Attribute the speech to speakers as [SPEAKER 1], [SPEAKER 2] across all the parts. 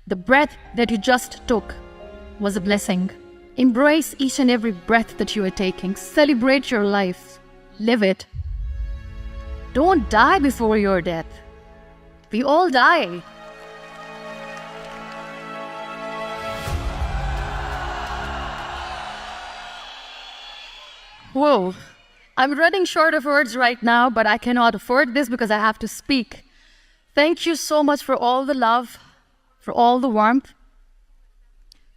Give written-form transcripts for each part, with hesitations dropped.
[SPEAKER 1] The breath that you just took was a blessing. Embrace each and every breath that you are taking. Celebrate your life. Live it. Don't die before your death. We all die. Whoa. I'm running short of words right now, but I cannot afford this because I have to speak. Thank you so much for all the love, for all the warmth.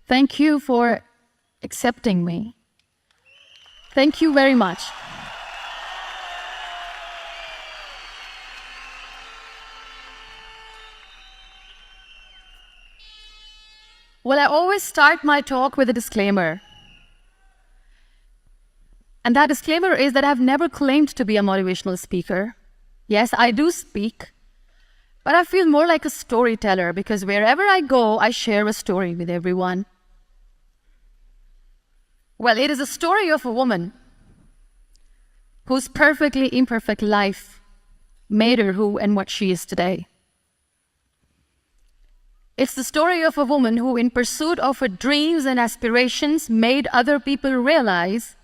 [SPEAKER 1] Thank you for accepting me. Thank you very much. Well, I always start my talk with a disclaimer. And that disclaimer is that I've never claimed to be a motivational speaker. Yes, I do speak, but I feel more like a storyteller because wherever I go, I share a story with everyone. Well, it is a story of a woman whose perfectly imperfect life made her who and what she is today. It's the story of a woman who, in pursuit of her dreams and aspirations, made other people realize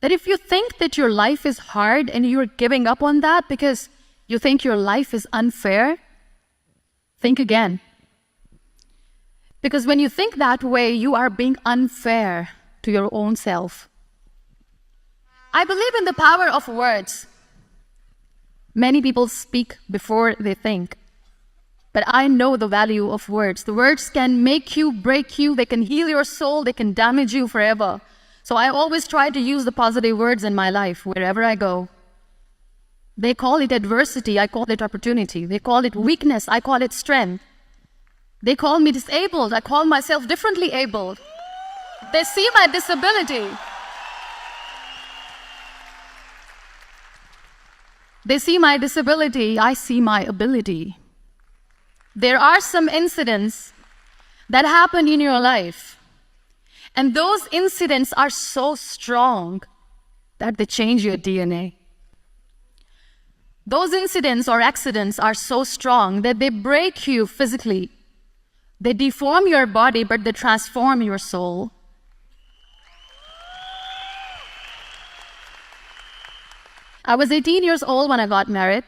[SPEAKER 1] that if you think that your life is hard and you're giving up on that because you think your life is unfair, think again. Because when you think that way, you are being unfair to your own self. I believe in the power of words. Many people speak before they think. But I know the value of words. The words can make you, break you, they can heal your soul, they can damage you forever. So I always try to use the positive words in my life wherever I go. They call it adversity, I call it opportunity. They call it weakness, I call it strength. They call me disabled, I call myself differently abled. They see my disability. They see my disability, I see my ability. There are some incidents that happen in your life, and those incidents are so strong that they change your DNA. Those incidents or accidents are so strong that they break you physically. They deform your body, but they transform your soul. I was 18 years old when I got married.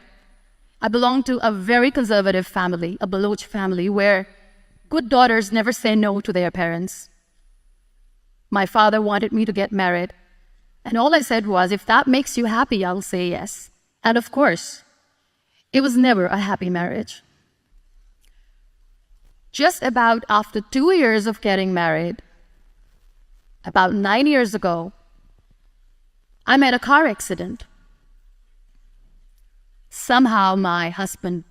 [SPEAKER 1] I belonged to a very conservative family, a Baloch family, where good daughters never say no to their parents. My father wanted me to get married, and all I said was, if that makes you happy, I'll say yes. And of course, it was never a happy marriage. Just about after 2 years of getting married, about 9 years ago, I met a car accident. Somehow my husband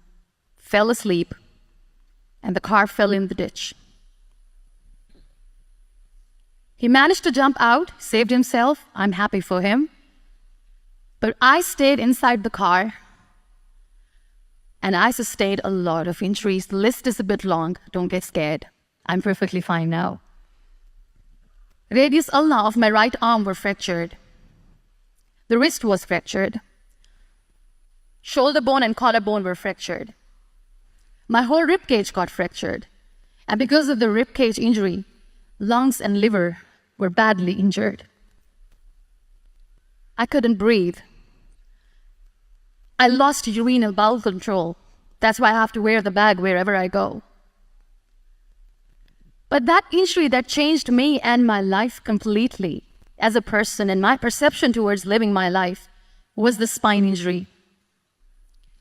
[SPEAKER 1] fell asleep and the car fell in the ditch. He managed to jump out, saved himself. I'm happy for him. But I stayed inside the car and I sustained a lot of injuries. The list is a bit long. Don't get scared. I'm perfectly fine now. Radius ulna of my right arm were fractured. The wrist was fractured. Shoulder bone and collarbone were fractured. My whole rib cage got fractured. And because of the rib cage injury, lungs and liver were badly injured. I couldn't breathe. I lost urinary bowel control. That's why I have to wear the bag wherever I go. But that injury that changed me and my life completely as a person and my perception towards living my life was the spine injury.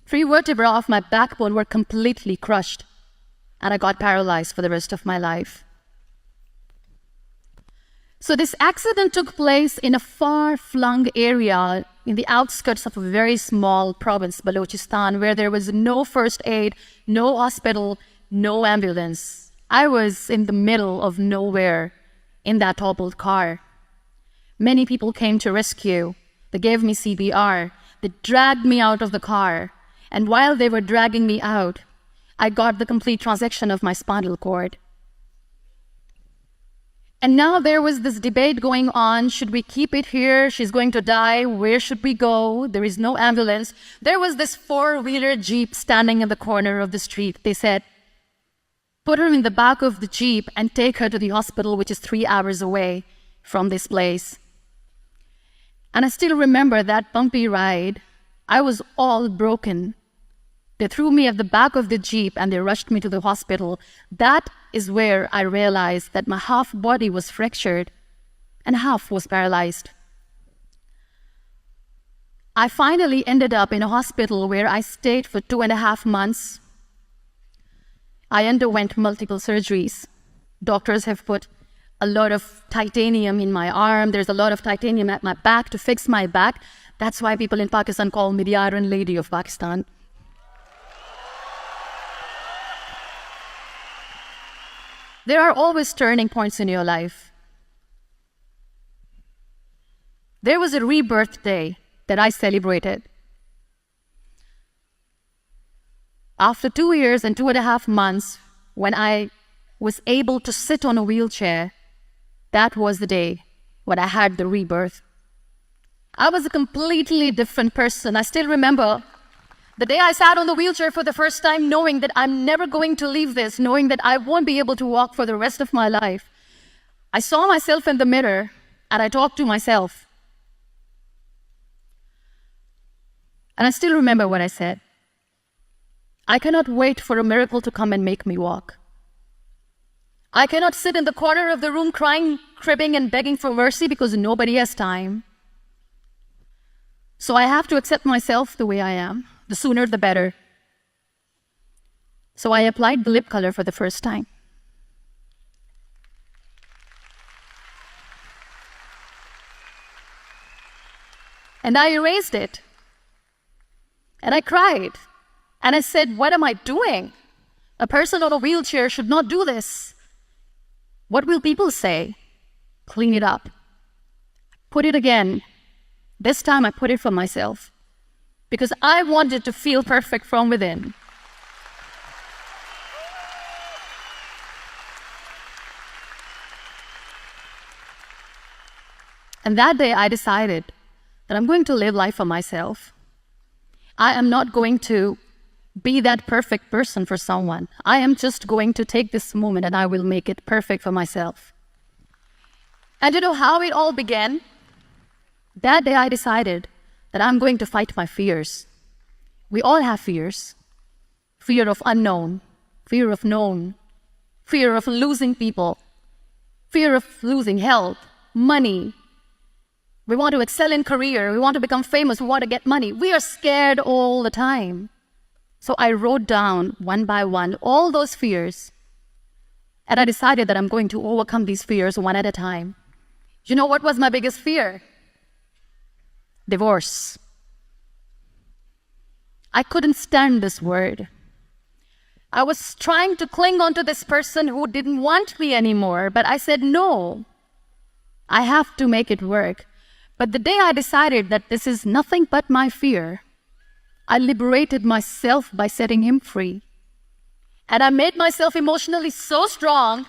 [SPEAKER 1] 3 vertebrae of my backbone were completely crushed, and I got paralyzed for the rest of my life. So this accident took place in a far-flung area in the outskirts of a very small province, Balochistan, where there was no first aid, no hospital, no ambulance. I was in the middle of nowhere in that toppled car. Many people came to rescue. They gave me CPR. They dragged me out of the car. And while they were dragging me out, I got the complete transection of my spinal cord. And now there was this debate going on. Should we keep it here? She's going to die. Where should we go? There is no ambulance. There was this 4-wheeler Jeep standing in the corner of the street. They said, put her in the back of the Jeep, and take her to the hospital, which is 3 hours away from this place. And I still remember that bumpy ride. I was all broken. They threw me at the back of the Jeep and they rushed me to the hospital. That is where I realized that my half body was fractured and half was paralyzed. I finally ended up in a hospital where I stayed for 2.5 months. I underwent multiple surgeries. Doctors have put a lot of titanium in my arm. There's a lot of titanium at my back to fix my back. That's why people in Pakistan call me the Iron Lady of Pakistan. There are always turning points in your life. There was a rebirth day that I celebrated. After 2 years and 2.5 months, when I was able to sit on a wheelchair, that was the day when I had the rebirth. I was a completely different person. I still remember the day I sat on the wheelchair for the first time, knowing that I'm never going to leave this, knowing that I won't be able to walk for the rest of my life. I saw myself in the mirror and I talked to myself. And I still remember what I said. I cannot wait for a miracle to come and make me walk. I cannot sit in the corner of the room crying, cribbing, and begging for mercy because nobody has time. So I have to accept myself the way I am. The sooner, the better. So I applied the lip color for the first time. And I erased it. And I cried. And I said, what am I doing? A person on a wheelchair should not do this. What will people say? Clean it up. Put it again. This time I put it for myself. Because I wanted to feel perfect from within. And that day I decided that I'm going to live life for myself. I am not going to be that perfect person for someone. I am just going to take this moment and I will make it perfect for myself. And you know how it all began? That day I decided that I'm going to fight my fears. We all have fears. Fear of unknown, fear of known, fear of losing people, fear of losing health, money. We want to excel in career, we want to become famous, we want to get money. We are scared all the time. So I wrote down one by one all those fears. And I decided that I'm going to overcome these fears one at a time. You know what was my biggest fear? Divorce. I couldn't stand this word. I was trying to cling on to this person who didn't want me anymore, but I said, no, I have to make it work. But the day I decided that this is nothing but my fear, I liberated myself by setting him free. And I made myself emotionally so strong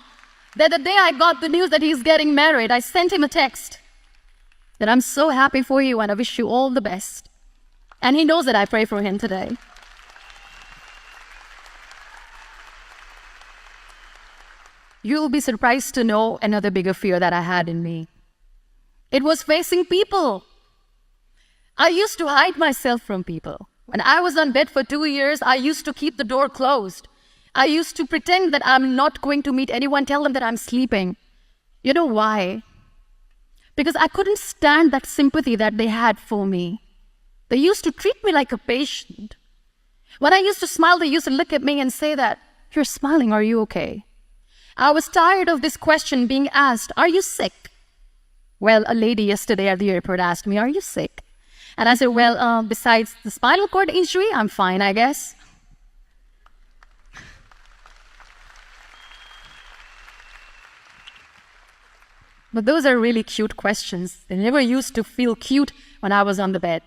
[SPEAKER 1] that the day I got the news that he's getting married, I sent him a text that I'm so happy for you and I wish you all the best. And he knows that I pray for him today. You'll be surprised to know another bigger fear that I had in me. It was facing people. I used to hide myself from people. When I was on bed for 2 years, I used to keep the door closed. I used to pretend that I'm not going to meet anyone, tell them that I'm sleeping. You know why? Because I couldn't stand that sympathy that they had for me. They used to treat me like a patient. When I used to smile, they used to look at me and say that, you're smiling, are you okay? I was tired of this question being asked, are you sick? Well, a lady yesterday at the airport asked me, are you sick? And I said, well, besides the spinal cord injury, I'm fine, I guess. But those are really cute questions. They never used to feel cute when I was on the bed.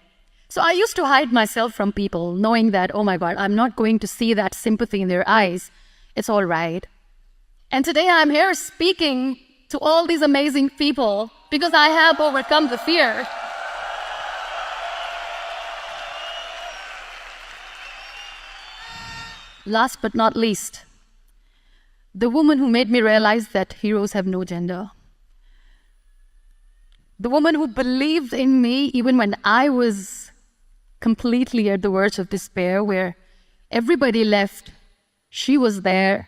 [SPEAKER 1] So I used to hide myself from people, knowing that, oh my God, I'm not going to see that sympathy in their eyes. It's all right. And today I'm here speaking to all these amazing people because I have overcome the fear. Last but not least, The woman who made me realize that heroes have no gender. The woman who believed in me even when I was completely at the verge of despair, where everybody left, she was there.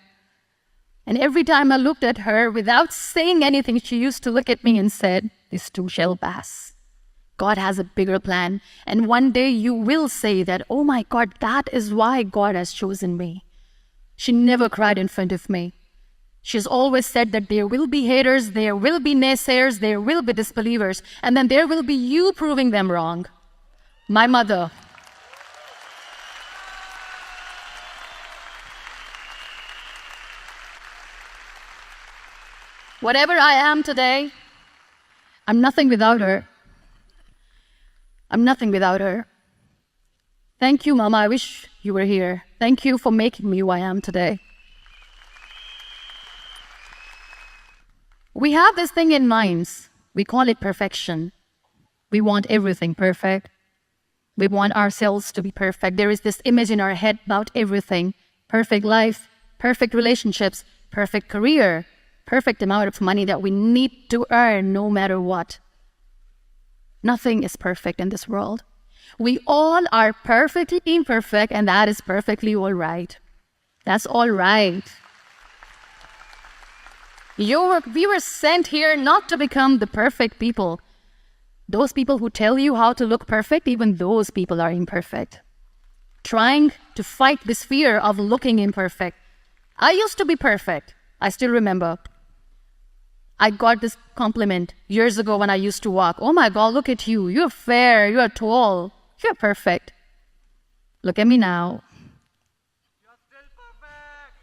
[SPEAKER 1] And every time I looked at her, without saying anything, she used to look at me and said, "This too shall pass. God has a bigger plan. And one day you will say that, oh my God, that is why God has chosen me." She never cried in front of me. She's always said that there will be haters, there will be naysayers, there will be disbelievers, and then there will be you proving them wrong. My mother. Whatever I am today, I'm nothing without her. I'm nothing without her. Thank you, Mama. I wish you were here. Thank you for making me who I am today. We have this thing in minds. We call it perfection. We want everything perfect. We want ourselves to be perfect. There is this image in our head about everything. Perfect life, perfect relationships, perfect career, perfect amount of money that we need to earn no matter what. Nothing is perfect in this world. We all are perfectly imperfect, and that is perfectly all right. That's all right. We were sent here not to become the perfect people. Those people who tell you how to look perfect, even those people are imperfect. Trying to fight this fear of looking imperfect. I used to be perfect. I still remember. I got this compliment years ago when I used to walk. "Oh my God, look at you. You're fair, you're tall, you're perfect." Look at me now.
[SPEAKER 2] You're still perfect.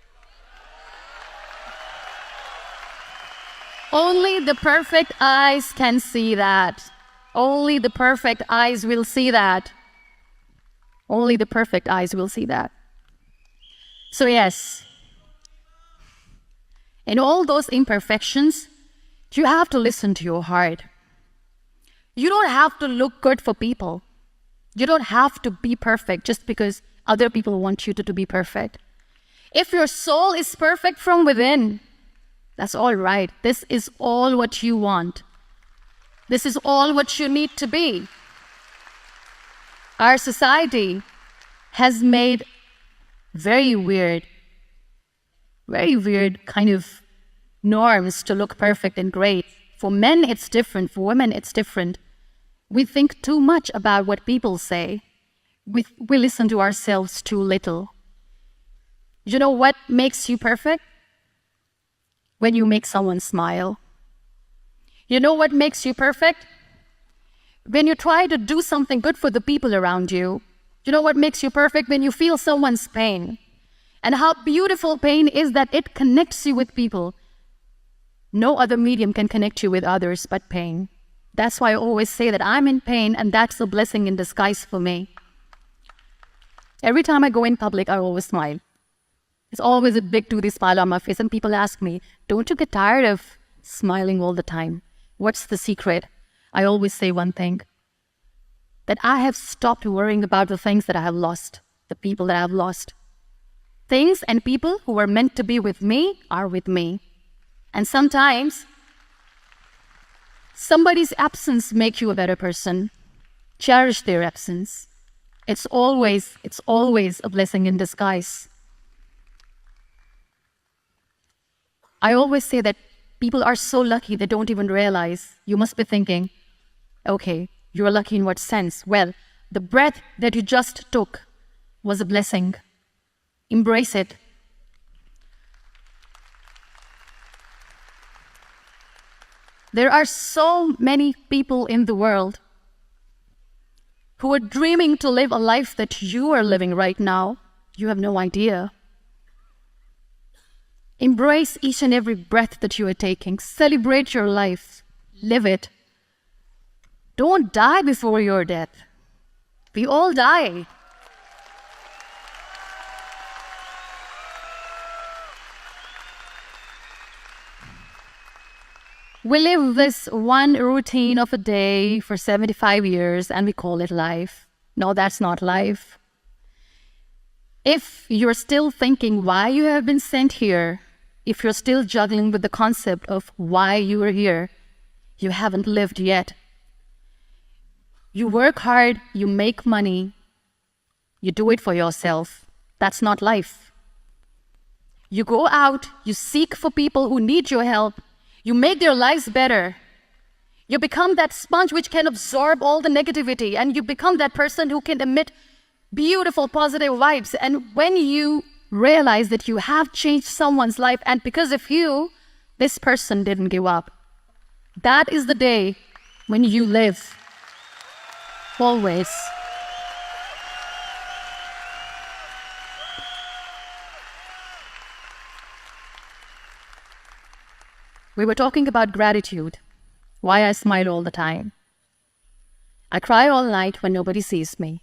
[SPEAKER 1] Only the perfect eyes can see that. Only the perfect eyes will see that. Only the perfect eyes will see that. So yes, in all those imperfections, you have to listen to your heart. You don't have to look good for people. You don't have to be perfect just because other people want you to be perfect. If your soul is perfect from within, that's all right. This is all what you want. This is all what you need to be. Our society has made very weird kind of norms to look perfect and great. For men, it's different. For women, it's different. We think too much about what people say. We listen to ourselves too little. You know what makes you perfect? When you make someone smile. You know what makes you perfect? When you try to do something good for the people around you. You know what makes you perfect? When you feel someone's pain. And how beautiful pain is that it connects you with people. No other medium can connect you with others but pain. That's why I always say that I'm in pain, and that's a blessing in disguise for me. Every time I go in public, I always smile. It's always a big toothy smile on my face, and people ask me, "Don't you get tired of smiling all the time? What's the secret?" I always say one thing, that I have stopped worrying about the things that I have lost, the people that I have lost. Things and people who were meant to be with me are with me. And sometimes, somebody's absence makes you a better person. Cherish their absence. It's always a blessing in disguise. I always say that people are so lucky they don't even realize. You must be thinking, okay, you're lucky in what sense? Well, the breath that you just took was a blessing. Embrace it. There are so many people in the world who are dreaming to live a life that you are living right now. You have no idea. Embrace each and every breath that you are taking. Celebrate your life. Live it. Don't die before your death. We all die. We live this one routine of a day for 75 years and we call it life. No, that's not life. If you're still thinking why you have been sent here, if you're still juggling with the concept of why you are here, you haven't lived yet. You work hard, you make money, you do it for yourself. That's not life. You go out, you seek for people who need your help, you make their lives better. You become that sponge which can absorb all the negativity, and you become that person who can emit beautiful, positive vibes. And when you realize that you have changed someone's life, and because of you, this person didn't give up, that is the day when you live. Always. We were talking about gratitude, why I smile all the time. I cry all night when nobody sees me,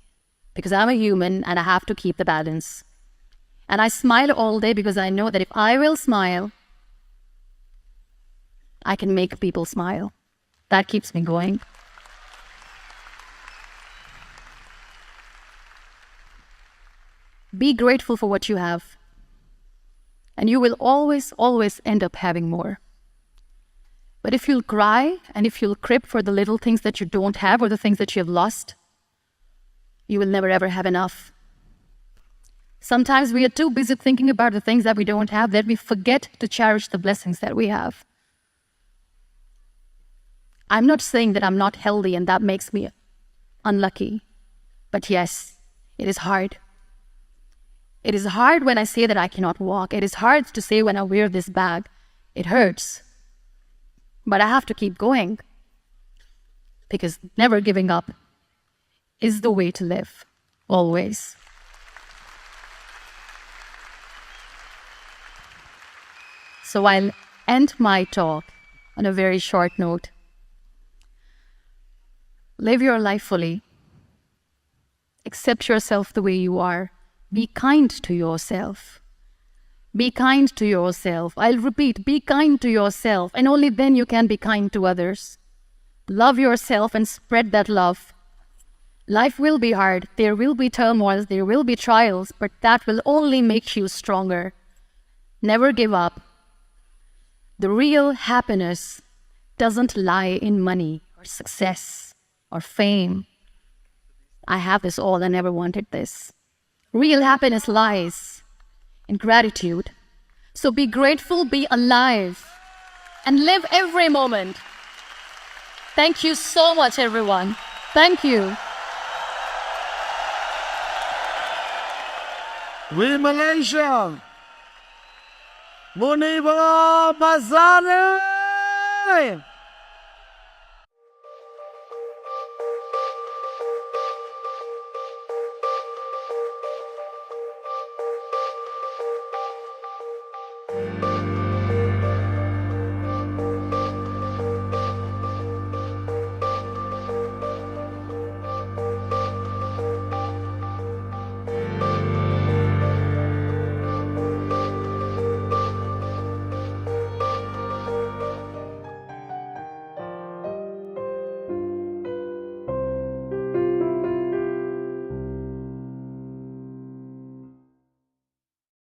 [SPEAKER 1] because I'm a human and I have to keep the balance. And I smile all day because I know that if I will smile, I can make people smile. That keeps me going. Be grateful for what you have, and you will always, always end up having more. But if you'll cry and if you'll crib for the little things that you don't have or the things that you have lost, you will never ever have enough. Sometimes we are too busy thinking about the things that we don't have that we forget to cherish the blessings that we have. I'm not saying that I'm not healthy and that makes me unlucky. But yes, it is hard. It is hard when I say that I cannot walk. It is hard to say when I wear this bag. It hurts. But I have to keep going. Because never giving up is the way to live. Always. So I'll end my talk on a very short note. Live your life fully. Accept yourself the way you are. Be kind to yourself. Be kind to yourself. I'll repeat, be kind to yourself, and only then you can be kind to others. Love yourself and spread that love. Life will be hard. There will be turmoils. There will be trials, but that will only make you stronger. Never give up. The real happiness doesn't lie in money or success or fame. I have this all. I never wanted this. Real happiness lies in gratitude. So be grateful, be alive, and live every moment. Thank you so much, everyone. Thank you.
[SPEAKER 2] We Malaysia! Muniba Mazari!